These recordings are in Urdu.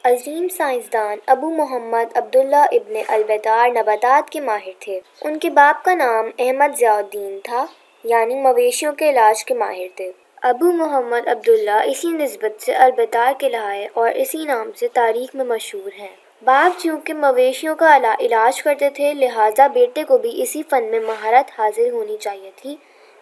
عظیم سائنسدان ابو محمد عبداللہ ابن البطار نباتات کے ماہر تھے۔ ان کے باپ کا نام احمد ضیاء الدین تھا، یعنی مویشیوں کے علاج کے ماہر تھے۔ ابو محمد عبداللہ اسی نسبت سے البطار کہلائے اور اسی نام سے تاریخ میں مشہور ہیں۔ باپ چونکہ مویشیوں کا علاج کرتے تھے، لہٰذا بیٹے کو بھی اسی فن میں مہارت حاصل ہونی چاہیے تھی۔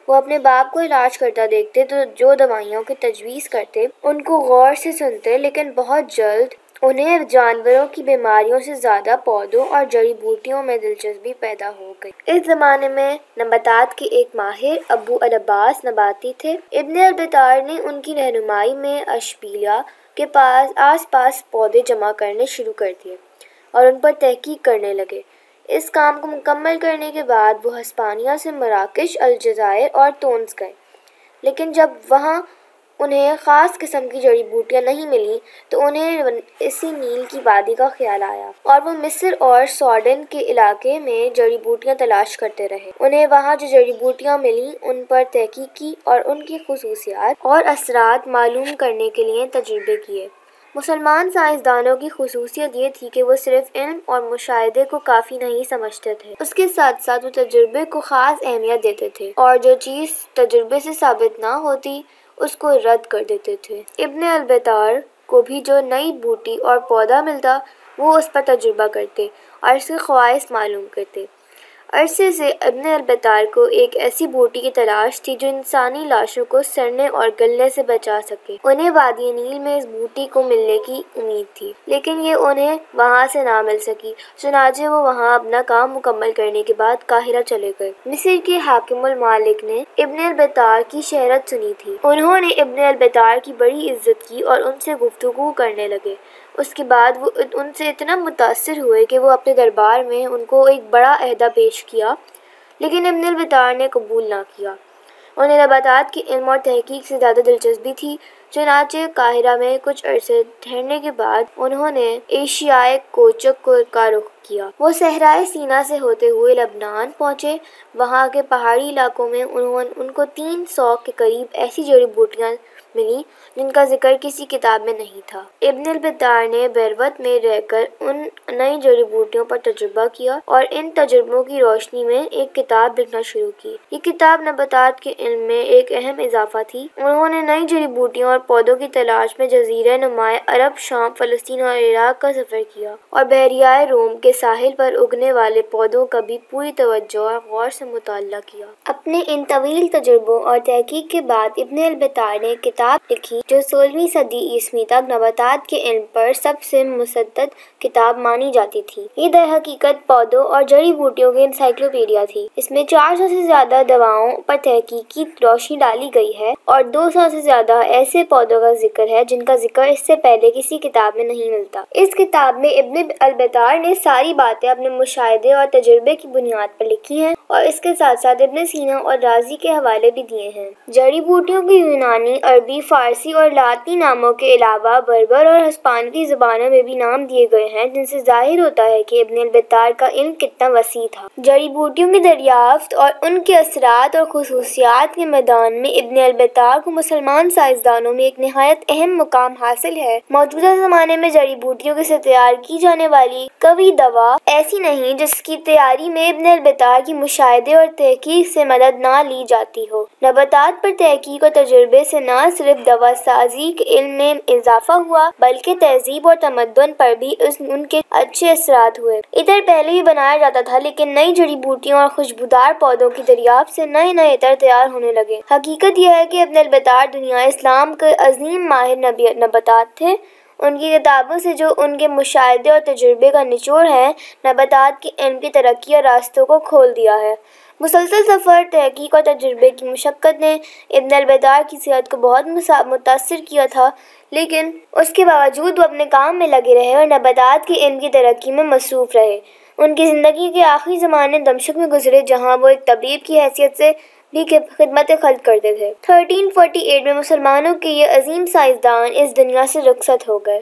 وہ اپنے باپ کو علاج کرتا دیکھتے تو جو دوائیوں کی تجویز کرتے ان کو غور سے سنتے، لیکن بہت جلد انہیں جانوروں کی بیماریوں سے زیادہ پودوں اور جڑی بوٹیوں میں دلچسپی پیدا ہو گئی۔ اس زمانے میں نباتات کے ایک ماہر ابو العباس نباتی تھے۔ ابن البطار نے ان کی رہنمائی میں اشبیلیہ کے آس پاس پودے جمع کرنے شروع کر دیے اور ان پر تحقیق کرنے لگے۔ اس کام کو مکمل کرنے کے بعد وہ ہسپانیہ سے مراکش، الجزائر اور تونس گئے، لیکن جب وہاں انہیں خاص قسم کی جڑی بوٹیاں نہیں ملیں تو انہیں اسی نیل کی وادی کا خیال آیا اور وہ مصر اور سوڈان کے علاقے میں جڑی بوٹیاں تلاش کرتے رہے۔ انہیں وہاں جو جڑی بوٹیاں ملیں ان پر تحقیق کی اور ان کی خصوصیات اور اثرات معلوم کرنے کے لیے تجربے کیے۔ مسلمان سائنسدانوں کی خصوصیت یہ تھی کہ وہ صرف علم اور مشاہدے کو کافی نہیں سمجھتے تھے، اس کے ساتھ ساتھ وہ تجربے کو خاص اہمیت دیتے تھے اور جو چیز تجربے سے ثابت نہ ہوتی اس کو رد کر دیتے تھے۔ ابن البطار کو بھی جو نئی بوٹی اور پودا ملتا وہ اس پر تجربہ کرتے اور اس کے خواص معلوم کرتے۔ عرصے سے ابن البطار کو ایک ایسی بوٹی کی تلاش تھی جو انسانی لاشوں کو سڑنے اور گلنے سے بچا سکے۔ انہیں وادی نیل میں اس بوٹی کو ملنے کی امید تھی، لیکن یہ انہیں وہاں سے نہ مل سکی، چنانچہ وہ وہاں اپنا کام مکمل کرنے کے بعد قاہرہ چلے گئے۔ مصر کے حاکم المالک نے ابن البطار کی شہرت سنی تھی۔ انہوں نے ابن البطار کی بڑی عزت کی اور ان سے گفتگو کرنے لگے۔ اس کے بعد وہ ان سے اتنا متاثر ہوئے کہ وہ اپنے دربار میں ان کو ایک بڑا عہدہ پیش کیا، لیکن ابن البطار نے قبول نہ کیا۔ انہیں نباتات کے علم اور تحقیق سے زیادہ دلچسپی تھی، چنانچہ قاہرہ میں کچھ عرصے ٹھہرنے کے بعد انہوں نے ایشیائے کوچک کا رخ کیا۔ وہ صحرائے سینا سے ہوتے ہوئے لبنان پہنچے۔ وہاں کے پہاڑی علاقوں میں ان کو 300 کے قریب ایسی جڑی بوٹیاں ملی جن کا ذکر کسی کتاب میں نہیں تھا۔ ابن البطار نے بیروت میں رہ کر ان نئی جڑی بوٹیوں پر تجربہ کیا اور ان تجربوں کی روشنی میں ایک کتاب لکھنا شروع کی۔ یہ کتاب نباتات کے علم میں ایک اہم اضافہ تھی۔ انہوں نے نئی جڑی بوٹیوں اور پودوں کی تلاش میں جزیرہ نماء عرب، شام، فلسطین اور عراق کا سفر کیا اور بحیرہ روم کے ساحل پر اگنے والے پودوں کا بھی پوری توجہ اور غور سے مطالعہ کیا۔ اپنے ان طویل تجربوں اور تحقیق کے بعد ابن البطار نے کتاب لکھی جو 16ویں صدی عیسوی تک نباتات کے علم پر سب سے مستند کتاب مانی جاتی تھی۔ یہ در حقیقت پودوں اور جڑی بوٹیوں کی انسائکلوپیڈیا تھی۔ اس میں 400 سے زیادہ دواؤں پر تحقیقی روشنی ڈالی گئی ہے اور 200 سے زیادہ ایسے پودوں کا ذکر ہے جن کا ذکر اس سے پہلے کسی کتاب میں نہیں ملتا۔ اس کتاب میں ابن البطار نے ساری باتیں اپنے مشاہدے اور تجربے کی بنیاد پر لکھی ہیں اور اس کے ساتھ ساتھ ابن سینا اور رازی کے حوالے بھی دیے ہیں۔ جڑی بوٹیوں کی یونانی، عربی، فارسی اور لاطینی ناموں کے علاوہ بربر اور ہسپانوی زبانوں میں بھی نام دیے گئے ہیں، جن سے ظاہر ہوتا ہے کہ ابن البطار کا علم کتنا وسیع تھا۔ جڑی بوٹیوں کی دریافت اور ان کے اثرات اور خصوصیات کے میدان میں ابن البطار کو مسلمان سائنسدانوں میں ایک نہایت اہم مقام حاصل ہے۔ موجودہ زمانے میں جڑی بوٹیوں سے تیار کی جانے والی کوئی دوا ایسی نہیں جس کی تیاری میں ابن البطار کی مشاہدے اور تحقیق سے مدد نہ لی جاتی ہو۔ نباتات پر تحقیق اور تجربے سے نہ صرف دوا سازی کے علم میں اضافہ ہوا بلکہ تہذیب اور تمدن پر بھی ان کے اچھے اثرات ہوئے۔ عطر پہلے بھی بنایا جاتا تھا، لیکن نئی جڑی بوٹیوں اور خوشبودار پودوں کی دریافت سے نئے عطر تیار ہونے لگے۔ حقیقت یہ ہے کہ ابن البطار دنیا اسلام کے عظیم ماہر نباتات تھے۔ ان کی کتابوں سے جو ان کے مشاہدے اور تجربے کا نچوڑ ہے، نباتات کے علم کی ترقی اور راستوں کو کھول دیا ہے۔ مسلسل سفر، تحقیق اور تجربے کی مشقت نے ابن البطار کی صحت کو بہت متاثر کیا تھا، لیکن اس کے باوجود وہ اپنے کام میں لگے رہے اور نباتات کے علم کی ترقی میں مصروف رہے۔ ان کی زندگی کے آخری زمانے دمشق میں گزرے، جہاں وہ ایک طبیب کی حیثیت سے بھی خدمت خلق کرتے تھے۔ 1348 میں مسلمانوں کے یہ عظیم سائنسدان اس دنیا سے رخصت ہو گئے۔